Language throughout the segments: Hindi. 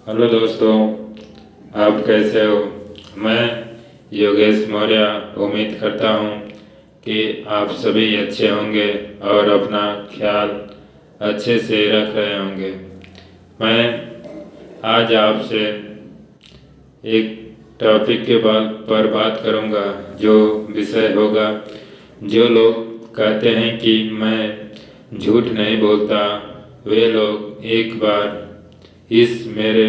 हेलो दोस्तों, आप कैसे हो। मैं योगेश मौर्य उम्मीद करता हूँ कि आप सभी अच्छे होंगे और अपना ख्याल अच्छे से रख रहे होंगे। मैं आज आपसे एक टॉपिक के पर बात करूँगा, जो विषय होगा, जो लोग कहते हैं कि मैं झूठ नहीं बोलता, वे लोग एक बार इस मेरे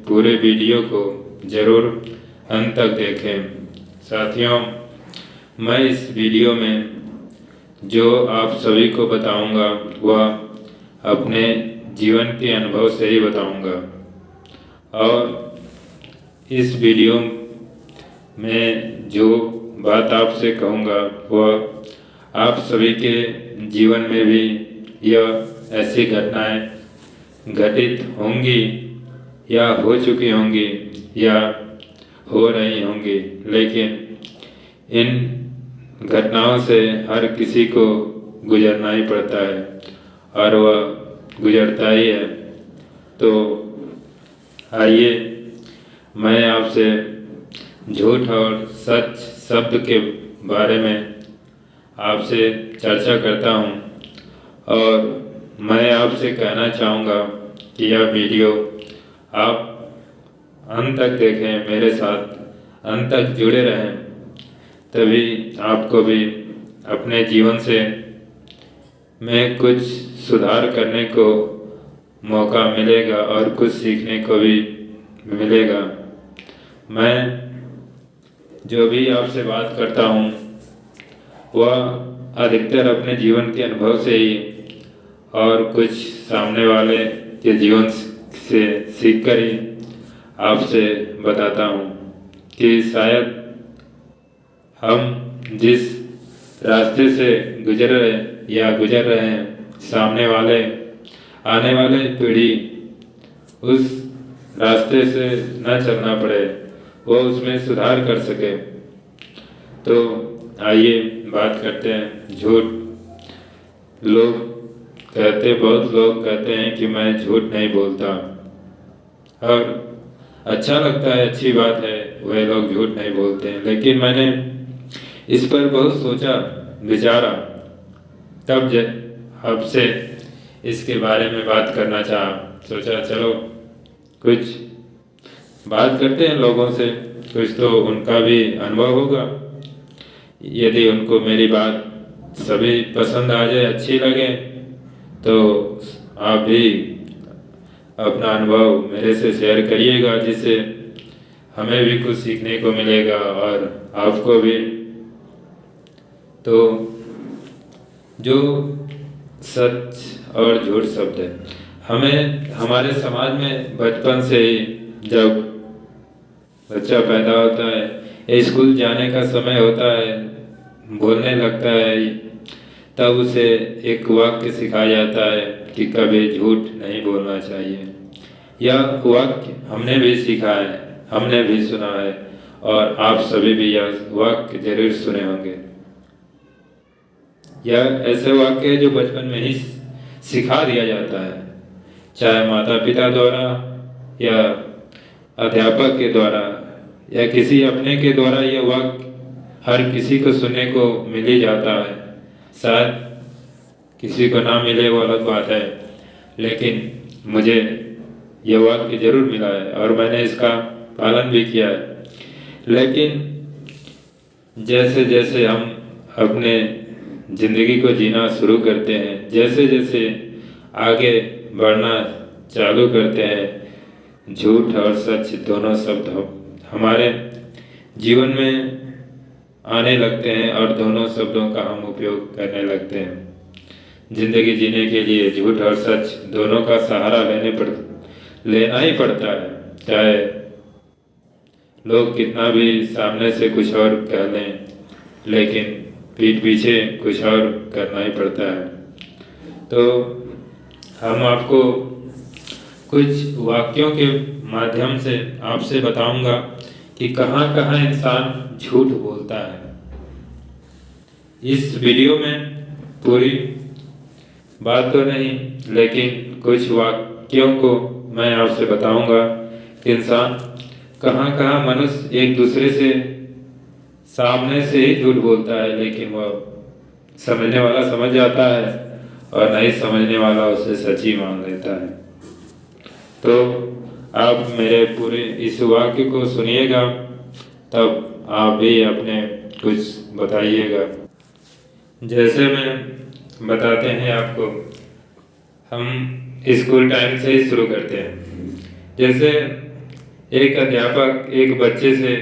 पूरे वीडियो को ज़रूर अंत तक देखें। साथियों, मैं इस वीडियो में जो आप सभी को बताऊंगा वह अपने जीवन के अनुभव से ही बताऊंगा, और इस वीडियो में जो बात आपसे कहूँगा वह आप सभी के जीवन में भी यह ऐसी घटनाएं घटित होंगी या हो चुकी होंगी या हो रही होंगी, लेकिन इन घटनाओं से हर किसी को गुजरना ही पड़ता है और वह गुजरता ही है। तो आइए मैं आपसे झूठ और सच शब्द के बारे में आपसे चर्चा करता हूँ, और मैं आपसे कहना चाहूँगा कि यह वीडियो आप अंत तक देखें, मेरे साथ अंत तक जुड़े रहें, तभी आपको भी अपने जीवन से में कुछ सुधार करने को मौका मिलेगा और कुछ सीखने को भी मिलेगा। मैं जो भी आपसे बात करता हूँ वह अधिकतर अपने जीवन के अनुभव से ही और कुछ सामने वाले के जीवन से सीखकर ही आपसे बताता हूँ कि शायद हम जिस रास्ते से गुजर रहे हैं, सामने वाले आने वाले पीढ़ी उस रास्ते से न चलना पड़े, वो उसमें सुधार कर सके। तो आइए बात करते हैं झूठ। बहुत लोग कहते हैं कि मैं झूठ नहीं बोलता, और अच्छा लगता है, अच्छी बात है, वे लोग झूठ नहीं बोलते हैं। लेकिन मैंने इस पर बहुत सोचा विचारा, तब आपसे इसके बारे में बात करना चाहा। सोचा चलो कुछ बात करते हैं लोगों से, कुछ तो उनका भी अनुभव होगा। यदि उनको मेरी बात सभी पसंद आ जाए, अच्छी लगे, तो आप भी अपना अनुभव मेरे से शेयर करिएगा, जिससे हमें भी कुछ सीखने को मिलेगा और आपको भी। तो जो सच और झूठ शब्द है, हमें हमारे समाज में बचपन से ही, जब बच्चा पैदा होता है, स्कूल जाने का समय होता है, बोलने लगता है, तब उसे एक वाक्य सिखाया जाता है कि कभी झूठ नहीं बोलना चाहिए। यह वाक्य हमने भी सीखा है, हमने भी सुना है, और आप सभी भी यह वाक्य जरूर सुने होंगे। यह ऐसे वाक्य है जो बचपन में ही सिखा दिया जाता है, चाहे माता पिता द्वारा या अध्यापक के द्वारा या किसी अपने के द्वारा। यह वाक्य हर किसी को सुनने को मिल ही जाता है, शायद किसी को ना मिले वो अलग बात है, लेकिन मुझे यह वाक्य जरूर मिला है और मैंने इसका पालन भी किया है। लेकिन जैसे जैसे हम अपने ज़िंदगी को जीना शुरू करते हैं, जैसे जैसे आगे बढ़ना चालू करते हैं, झूठ और सच दोनों शब्द हमारे जीवन में आने लगते हैं और दोनों शब्दों का हम उपयोग करने लगते हैं। जिंदगी जीने के लिए झूठ और सच दोनों का सहारा लेना ही पड़ता है, चाहे लोग कितना भी सामने से कुछ और कह लें, लेकिन पीठ पीछे कुछ और करना ही पड़ता है। तो हम आपको कुछ वाक्यों के माध्यम से आपसे बताऊंगा कि कहाँ कहाँ इंसान झूठ बोलता है। इस वीडियो में पूरी बात तो नहीं, लेकिन कुछ वाक्यों को मैं आपसे बताऊंगा इंसान, कहाँ कहाँ मनुष्य एक दूसरे से सामने से ही झूठ बोलता है, लेकिन वह समझने वाला समझ जाता है और नहीं समझने वाला उसे सच्ची मान लेता है। तो आप मेरे पूरे इस वाक्य को सुनिएगा, तब आप भी अपने कुछ बताइएगा। जैसे मैं बताते हैं आपको, हम स्कूल टाइम से ही शुरू करते हैं। जैसे एक अध्यापक एक बच्चे से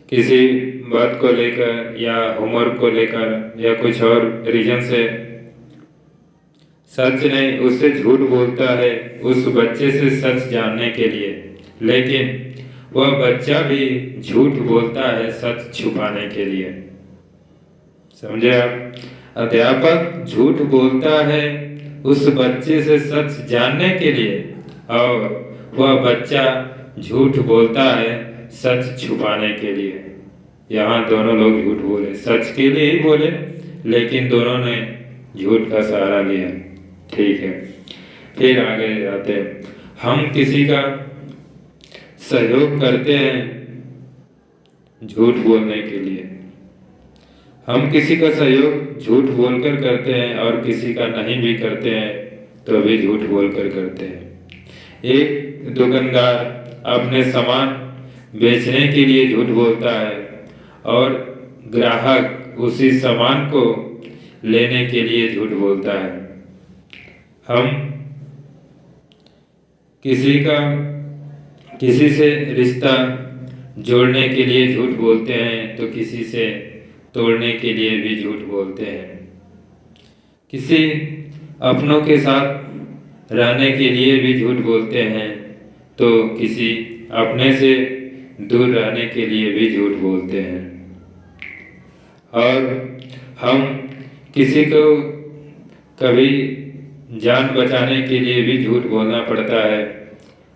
किसी बात को लेकर या होमवर्क को लेकर या कुछ और रीजन से सच नहीं, उससे झूठ बोलता है उस बच्चे से सच जानने के लिए, लेकिन वह बच्चा भी झूठ बोलता है सच छुपाने के लिए। समझे आप? अध्यापक झूठ बोलता है उस बच्चे से सच जानने के लिए, और वह बच्चा झूठ बोलता है सच छुपाने के लिए। यहाँ दोनों लोग झूठ बोले, सच के लिए ही बोले, लेकिन दोनों ने झूठ का सहारा लिया। ठीक है, फिर आगे जाते हैं। हम किसी का सहयोग करते हैं झूठ बोलने के लिए। हम किसी का सहयोग झूठ बोलकर करते हैं, और किसी का नहीं भी करते हैं तो भी झूठ बोलकर करते हैं। एक दुकानदार अपने सामान बेचने के लिए झूठ बोलता है, और ग्राहक उसी सामान को लेने के लिए झूठ बोलता है। हम किसी से रिश्ता जोड़ने के लिए झूठ बोलते हैं, तो किसी से तोड़ने के लिए भी झूठ बोलते हैं। किसी अपनों के साथ रहने के लिए भी झूठ बोलते हैं, तो किसी अपने से दूर रहने के लिए भी झूठ बोलते हैं। और हम किसी को कभी जान बचाने के लिए भी झूठ बोलना पड़ता है,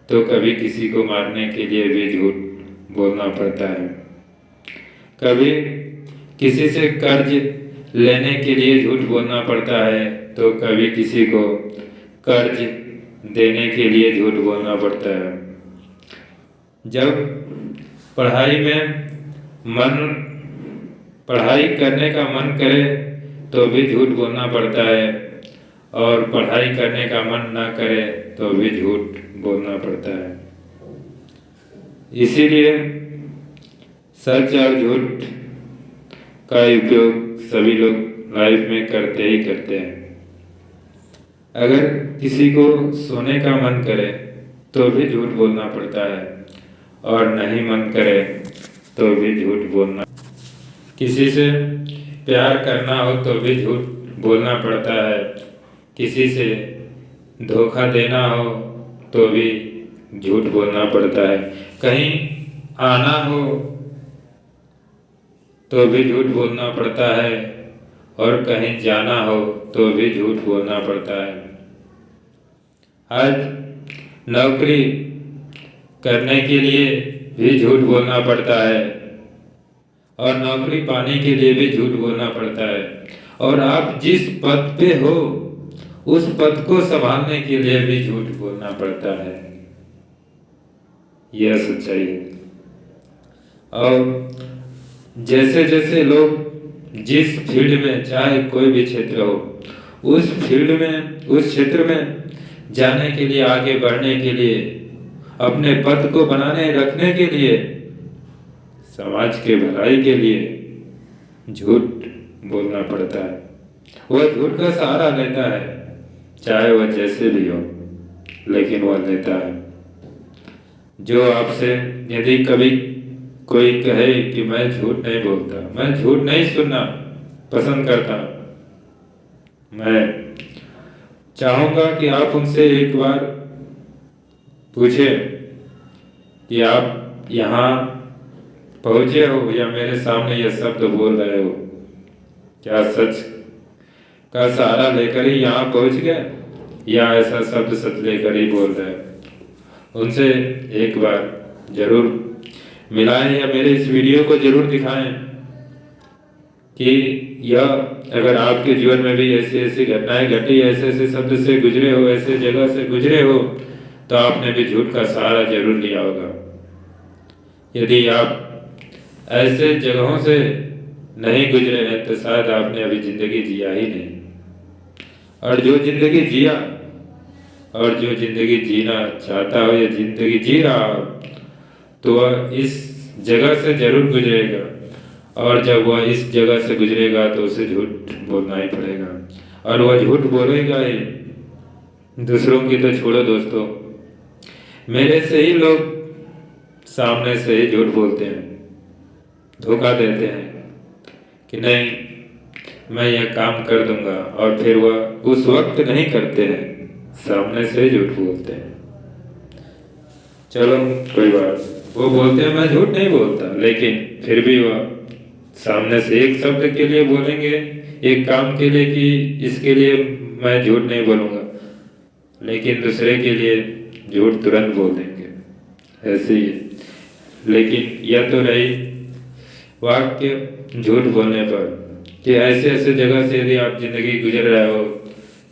तो कभी किसी को मारने के लिए भी झूठ बोलना पड़ता है। कभी किसी से कर्ज लेने के लिए झूठ बोलना पड़ता है, तो कभी किसी को कर्ज देने के लिए झूठ बोलना पड़ता है। जब पढ़ाई करने का मन करे तो भी झूठ बोलना पड़ता है, और पढ़ाई करने का मन ना करे तो भी झूठ बोलना पड़ता है। इसीलिए सच और झूठ का उपयोग सभी लोग लाइफ में करते ही करते हैं। अगर किसी को सोने का मन करे तो भी झूठ बोलना पड़ता है, और नहीं मन करे तो भी झूठ बोलना। किसी से प्यार करना हो तो भी झूठ बोलना पड़ता है, किसी से धोखा देना हो तो भी झूठ बोलना पड़ता है, कहीं आना हो तो भी झूठ बोलना पड़ता है, और कहीं जाना हो तो भी झूठ बोलना पड़ता है। आज नौकरी करने के लिए भी झूठ बोलना पड़ता है, और नौकरी पाने के लिए भी झूठ बोलना पड़ता है, और आप जिस पद पे हो उस पद को संभालने के लिए भी झूठ बोलना पड़ता है। यह सच्चाई है। और जैसे जैसे लोग जिस फील्ड में, चाहे कोई भी क्षेत्र हो, उस फील्ड में, उस क्षेत्र में जाने के लिए, आगे बढ़ने के लिए, अपने पद को बनाने रखने के लिए, समाज के भलाई के लिए झूठ बोलना पड़ता है। वह झूठ का सहारा लेता है, चाहे वह जैसे भी हो, लेकिन वह लेता है। जो आपसे यदि कभी कोई कहे कि मैं झूठ नहीं बोलता, मैं झूठ नहीं सुनना पसंद करता, मैं चाहूँगा कि आप उनसे एक बार पूछें कि आप यहाँ पहुँचे हो या मेरे सामने यह शब्द बोल रहे हो, क्या सच का सहारा लेकर ही यहाँ पहुँच गए, या ऐसा शब्द सच लेकर ही बोल रहे हो? उनसे एक बार जरूर मिलाएं, या मेरे इस वीडियो को जरूर दिखाएं कि यह, अगर आपके जीवन में भी ऐसी ऐसी घटनाएं घटी, ऐसे ऐसे शब्द से गुजरे हो, ऐसे जगह से गुजरे हो, तो आपने भी झूठ का सहारा जरूर लिया होगा। यदि आप ऐसे जगहों से नहीं गुजरे हैं तो शायद आपने अभी जिंदगी जिया ही नहीं। और जो जिंदगी जिया और जो जिंदगी जीना चाहता हो या जिंदगी जी रहा हो तो वह इस जगह से जरूर गुजरेगा। और जब वह इस जगह से गुजरेगा तो उसे झूठ बोलना ही पड़ेगा। और वह झूठ बोलेगा ही। दूसरों की तो छोड़ो दोस्तों, मेरे से ही लोग सामने से ही झूठ बोलते हैं, धोखा देते हैं कि नहीं मैं यह काम कर दूंगा, और फिर वह उस वक्त नहीं करते हैं, सामने से झूठ बोलते हैं। चलो कोई बात, वो बोलते हैं मैं झूठ नहीं बोलता, लेकिन फिर भी वह सामने से एक शब्द के लिए बोलेंगे, एक काम के लिए कि इसके लिए मैं झूठ नहीं बोलूंगा, लेकिन दूसरे के लिए झूठ तुरंत बोल देंगे। ऐसे ही है। लेकिन यह तो रही वाक्य झूठ बोलने पर कि ऐसे ऐसे जगह से यदि आप जिंदगी गुजर रहे हो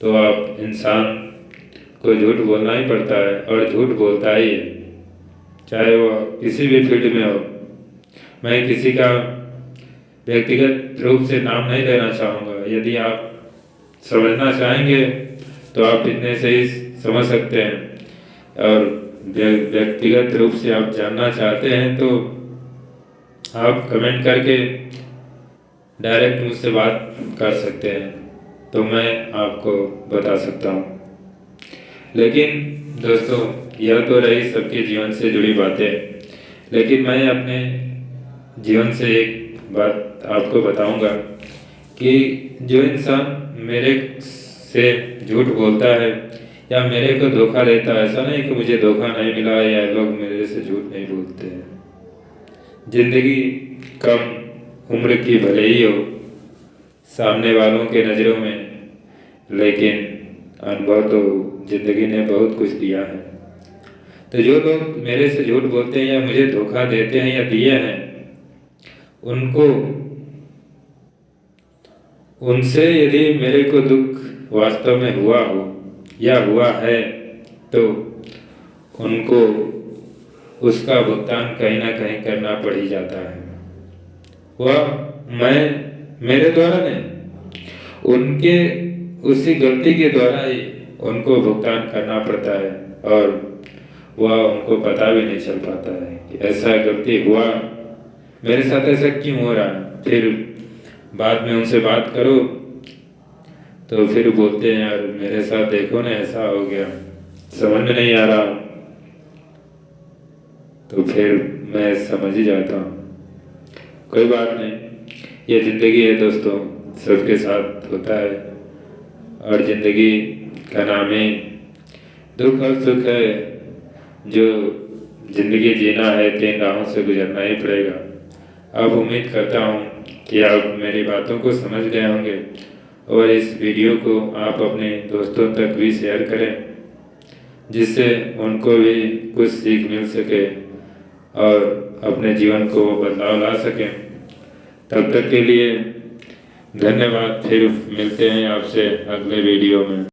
तो आप इंसान को झूठ बोलना ही पड़ता है, और झूठ बोलता ही है, चाहे वह किसी भी फील्ड में हो। मैं किसी का व्यक्तिगत रूप से नाम नहीं लेना चाहूँगा। यदि आप समझना चाहेंगे तो आप इतने से ही समझ सकते हैं, और व्यक्तिगत रूप से आप जानना चाहते हैं तो आप कमेंट करके डायरेक्ट मुझसे बात कर सकते हैं, तो मैं आपको बता सकता हूँ। लेकिन दोस्तों यह तो रही सबके जीवन से जुड़ी बातें, लेकिन मैं अपने जीवन से एक बात आपको बताऊंगा कि जो इंसान मेरे से झूठ बोलता है या मेरे को धोखा देता है, ऐसा नहीं कि मुझे धोखा नहीं मिला है या लोग मेरे से झूठ नहीं बोलते हैं। जिंदगी कम उम्र की भले ही हो सामने वालों के नज़रों में, लेकिन अनुभव तो जिंदगी ने बहुत कुछ दिया है। तो जो लोग मेरे से झूठ बोलते हैं या मुझे धोखा देते हैं या दिए हैं, उनसे यदि मेरे को दुख वास्तव में हुआ हो या हुआ है तो उनको उसका भुगतान कहीं ना कहीं करना पड़ ही जाता है। वह मेरे द्वारा नहीं, उनके उसी गलती के द्वारा ही उनको भुगतान करना पड़ता है, और वह उनको पता भी नहीं चल पाता है कि ऐसा गलती हुआ, मेरे साथ ऐसा क्यों हो रहा है। फिर बाद में उनसे बात करो तो फिर बोलते हैं यार मेरे साथ देखो ना ऐसा हो गया, समझ में नहीं आ रहा। तो फिर मैं समझ ही जाता हूँ, कोई बात नहीं, ये ज़िंदगी है दोस्तों, सबके साथ होता है। और ज़िंदगी का नाम ही दुख और सुख है। जो ज़िंदगी जीना है 3 राहों से गुजरना ही पड़ेगा। अब उम्मीद करता हूँ कि आप मेरी बातों को समझ गए होंगे, और इस वीडियो को आप अपने दोस्तों तक भी शेयर करें, जिससे उनको भी कुछ सीख मिल सके और अपने जीवन को बदलाव ला सकें। तब तक के लिए धन्यवाद। फिर मिलते हैं आपसे अगले वीडियो में।